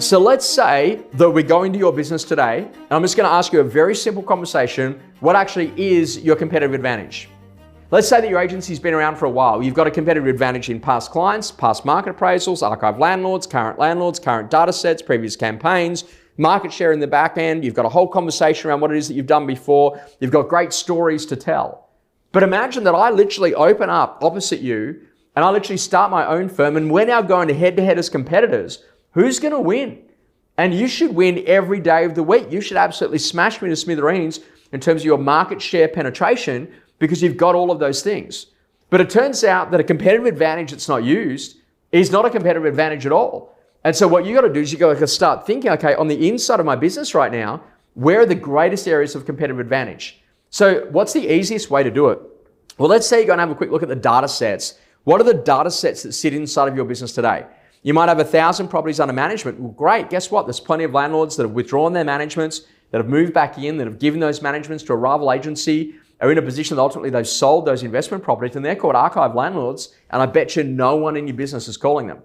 So let's say that we go into your business today, and I'm just going to ask you a very simple conversation. What actually is your competitive advantage? Let's say that your agency's been around for a while. You've got a competitive advantage in past clients, past market appraisals, archive landlords, current data sets, previous campaigns, market share in the back end. You've got a whole conversation around what it is that you've done before. You've got great stories to tell. But imagine that I literally open up opposite you and I literally start my own firm and we're now going head to head as competitors. Who's going to win? And you should win every day of the week. You should absolutely smash me to smithereens in terms of your market share penetration because you've got all of those things. But it turns out that a competitive advantage that's not used is not a competitive advantage at all. And so what you got to do is you got to start thinking, okay, on the inside of my business right now, where are the greatest areas of competitive advantage? So what's the easiest way to do it? Well, let's say you're going to have a quick look at the data sets. What are the data sets that sit inside of your business today? You might have 1,000 properties under management. Well, great. Guess what? There's plenty of landlords that have withdrawn their managements, that have moved back in, that have given those managements to a rival agency, are in a position that ultimately they've sold those investment properties, and they're called archive landlords, and I bet you no one in your business is calling them.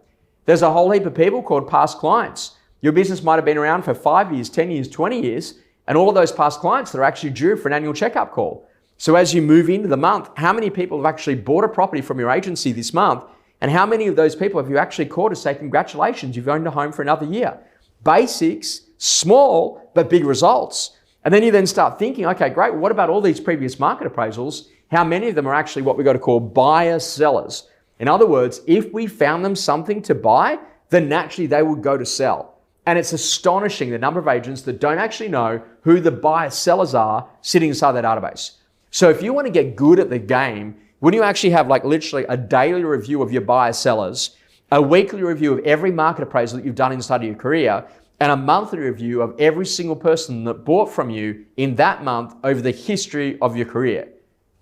There's a whole heap of people called past clients. Your business might have been around for 5 years, 10 years, 20 years, and all of those past clients that are actually due for an annual checkup call. So as you move into the month, how many people have actually bought a property from your agency this month? And how many of those people have you actually called to say, congratulations, you've owned a home for another year? Basics, small, but big results. And then you then start thinking, okay, great, what about all these previous market appraisals? How many of them are actually what we got to call buyer sellers? In other words, if we found them something to buy, then naturally they would go to sell. And it's astonishing the number of agents that don't actually know who the buyer sellers are sitting inside their database. So if you want to get good at the game, when you actually have like literally a daily review of your buyer sellers, a weekly review of every market appraisal that you've done inside of your career, and a monthly review of every single person that bought from you in that month over the history of your career.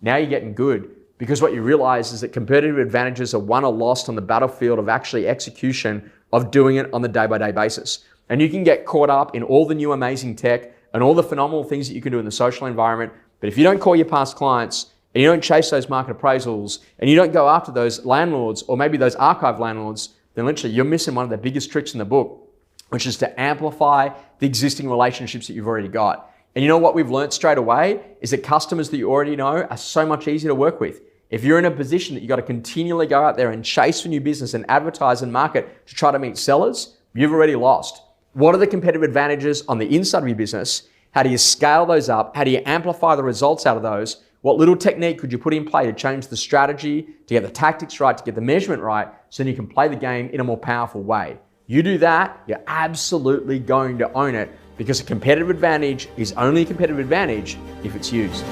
Now you're getting good because what you realize is that competitive advantages are won or lost on the battlefield of actually execution of doing it on the day-by-day basis. And you can get caught up in all the new amazing tech and all the phenomenal things that you can do in the social environment. But if you don't call your past clients and you don't chase those market appraisals and you don't go after those landlords or maybe those archive landlords, then literally you're missing one of the biggest tricks in the book, which is to amplify the existing relationships that you've already got. And you know what we've learned straight away is that customers that you already know are so much easier to work with. If you're in a position that you've got to continually go out there and chase for new business and advertise and market to try to meet sellers, you've already lost. What are the competitive advantages on the inside of your business? How do you scale those up? How do you amplify the results out of those? What little technique could you put in play to change the strategy, to get the tactics right, to get the measurement right, so then you can play the game in a more powerful way? You do that, you're absolutely going to own it because a competitive advantage is only a competitive advantage if it's used.